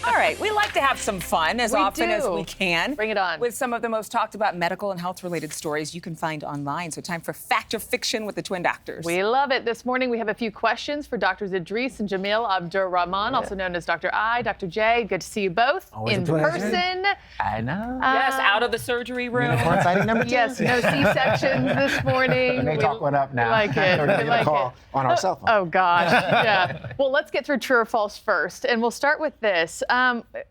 All right, we like to have some fun as often as we can. Bring it on. With some of the most talked about medical and health-related stories you can find online. So time for Fact or Fiction with the Twin Doctors. We love it. This morning we have a few questions for Drs. Idris and Jamil Abdur-Rahman, also known as Dr. I, Dr. J. Good to see you both Always in a pleasure. person. I know. Yes, out of the surgery room. Unicorn sighting number 2. Yes, no C-sections this morning. They talk one up now. We like it. We're We going to like call it. on our cell phone. Oh, gosh. Yeah. Well, let's get through true or false first. And we'll start with this.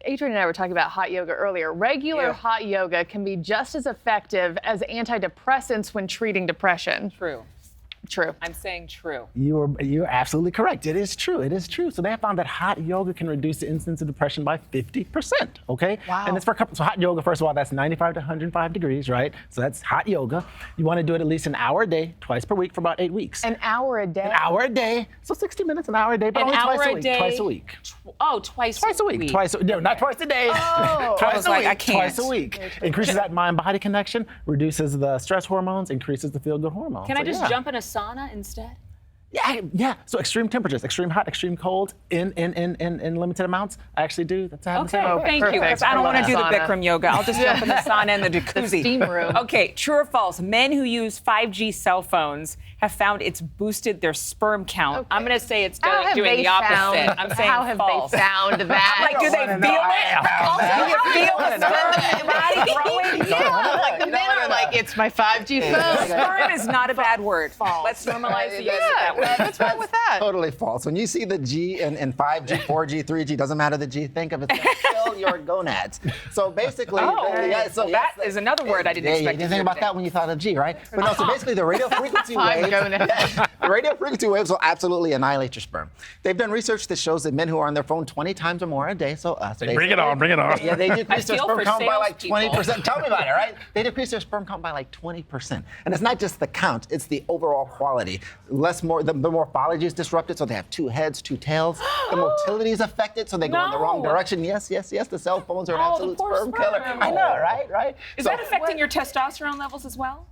Adrian and I were talking about hot yoga earlier. Regular hot yoga can be just as effective as antidepressants when treating depression. True. True. I'm saying true. You're absolutely correct. It is true. It is true. So they have found that hot yoga can reduce the incidence of depression by 50%. Okay. Wow. And it's for a couple. So hot yoga, first of all, that's 95 to 105 degrees, right? So that's hot yoga. You want to do it at least an hour a day, twice per week for about 8 weeks. An hour a day? An hour a day. So 60 minutes, an hour a day, but An only hour twice a a week. day. Twice a week. Twice A week. No, not twice a day. Oh. Twice I was a like, week. I can't. Twice a week. Increases that mind-body connection, reduces the stress hormones, increases the feel-good hormones. Can So, I just yeah. jump in a sauna instead? Yeah. So extreme temperatures, extreme hot, extreme cold, in limited amounts. I actually do. That's how Okay, thank you. Because I don't want to do the Bikram yoga. I'll just jump in the sauna and the jacuzzi. The steam room. Okay, true or false? Men who use 5G cell phones have found it's boosted their sperm count. Okay. I'm going to say it's How have doing they the opposite. found- I'm saying How have false. they found that? Like, do they feel it? Do you feel the sperm in your body growing? Yeah, like the men are like, it's my 5G phone. Sperm is not a bad word. Let's normalize the use of that word. What's wrong with that? Totally false. When you see the G in 5G, 4G, 3G, doesn't matter the G, think of it as fill your gonads. So basically, That is another word I didn't you expect. didn't think about that when you thought of G, right? But no, so basically the radio frequency Five waves, gonads. the radio frequency waves will absolutely annihilate your sperm. They've done research that shows that men who are on their phone 20 times or more a day, so us, Bring it on. yeah, they decrease their feel sperm for count by like salespeople. 20%. Tell me about it, right? They decrease their sperm count by like 20%. And it's not just the count, it's the overall quality. The morphology is disrupted, so they have 2 heads, 2 tails. The motility is affected, so they go in the wrong No. direction. Yes, the cell phones are an Oh, the absolute poor sperm killer. sperm. I know, right? Is So- that affecting your testosterone levels as well?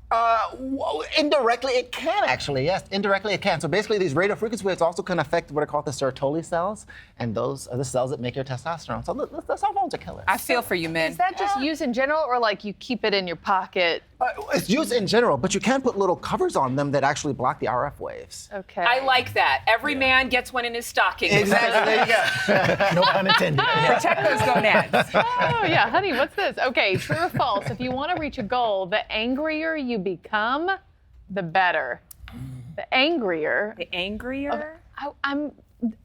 Indirectly, it can actually, yes. Indirectly, it can. So basically, these radio frequency waves also can affect what are called the Sertoli cells, and those are the cells that make your testosterone. So the cell phones are killers. I feel for you, men. Is that just use in general, or like you keep it in your pocket? It's used in general, but you can put little covers on them that actually block the RF waves. Okay. I like that. Every man gets one in his stocking. Exactly. There you go. No pun intended. Protect those gonads. Oh, yeah, honey, what's this? Okay, true or false? If you want to reach a goal, the angrier you become, the better. The angrier. The angrier? I'm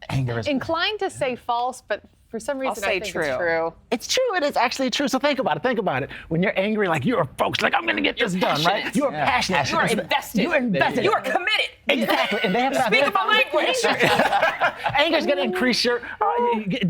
Anger is inclined to say false, but for some reason say I think true. it's true. It's true. It is actually true. So think about it. When you're angry, like you're focused, like I'm going to get this done, right? passionate. You are passionate. You are invested. You are invested. You are committed. Exactly. And they have Speak my language. Anger is going to increase your,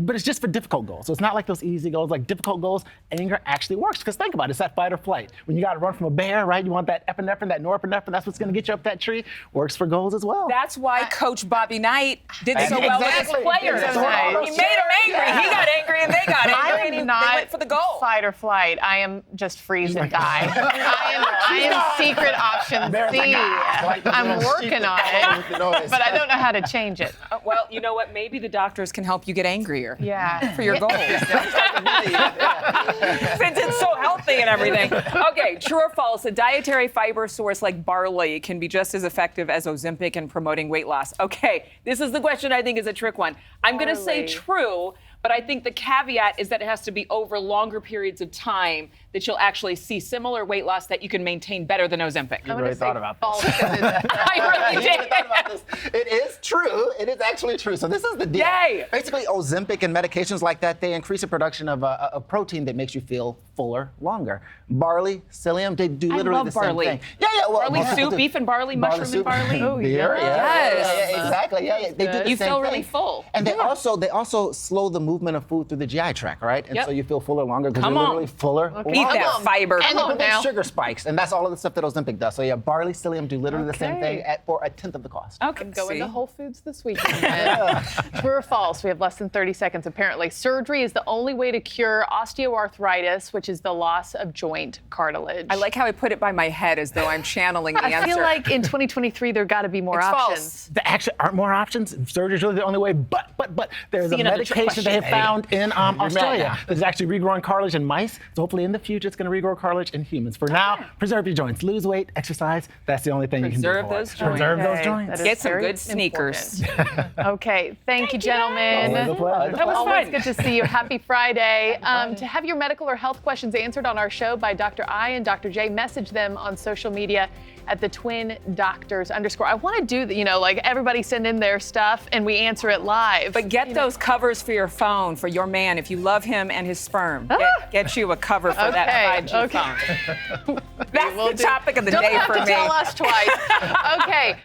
but it's just for difficult goals. So it's not like those easy goals, like difficult goals. Anger actually works because think about it. It's that fight or flight. When you got to run from a bear, right? You want that epinephrine, that norepinephrine. That's what's going to get you up that tree. Works for goals as well. That's why Coach Bobby Knight did so well with his Exactly. players. That's right. He made them angry. He got angry and they got I angry. And am they not went for the goal. fight or flight. I am just freeze and die. I am secret option C. I'm working on it, but I don't know how to change it. Well, you know what? Maybe the doctors can help you get angrier. Yeah. For your goals. Since it's so healthy and everything. Okay, true or false? A dietary fiber source like barley can be just as effective as Ozempic in promoting weight loss. Okay, this is the question I think is a trick one. I'm going to say Barley. true, but I think the caveat is that it has to be over longer periods of time that you'll actually see similar weight loss that you can maintain better than Ozempic. I'm really gonna thought say about false this. 'cause it's- I really did. Thought about this. It is true. It is actually true. So this is the deal. Yay. Basically, Ozempic and medications like that, they increase the production of a protein that makes you feel fuller longer. Barley, psyllium, they do literally love the same barley. thing. Yeah. Well, Barley most people soup, do. beef and barley, mushroom and soup, barley. Oh, beer. yes. Yeah, exactly. Yeah. They do the You same feel really thing. full. And they also slow the movement of food through the GI tract, right? And Yep. so you feel fuller longer because Come you're on. literally fuller. Eat longer. that fiber. And they on prevent now. sugar spikes, and that's all of the stuff that Ozempic does. So yeah, barley, psyllium do literally the same Okay. thing for a tenth of the cost. Okay, Go see? into Whole Foods this weekend. then. True or false? We have less than 30 seconds apparently. Surgery is the only way to cure osteoarthritis, which which is the loss of joint cartilage. I like how I put it by my head as though I'm channeling the answer. I feel like in 2023 there got to be more It's options. false. There actually aren't more options. Surgery is really the only way. But there's a See, another trick medication they have question, found in Australia now. that's actually regrowing cartilage in mice. So hopefully in the future it's going to regrow cartilage in humans. For now, preserve your joints, lose weight, exercise. That's the only thing you can do. Preserve for it. those joints. Preserve those Okay, joints. that is Get some very good sneakers. Okay, thank you, gentlemen. Always a pleasure. That was Always fun. good to see you. Happy Friday. To have your medical or health questions answered on our show by Dr. I and Dr. J, message them on social media at the Twin Doctors _. I want to do the, like everybody send in their stuff and we answer it live. But get those covers for your phone, for your man, if you love him and his sperm. Get you a cover for that 5G phone. That's the topic of the Don't day have for to me. tell us twice. Okay,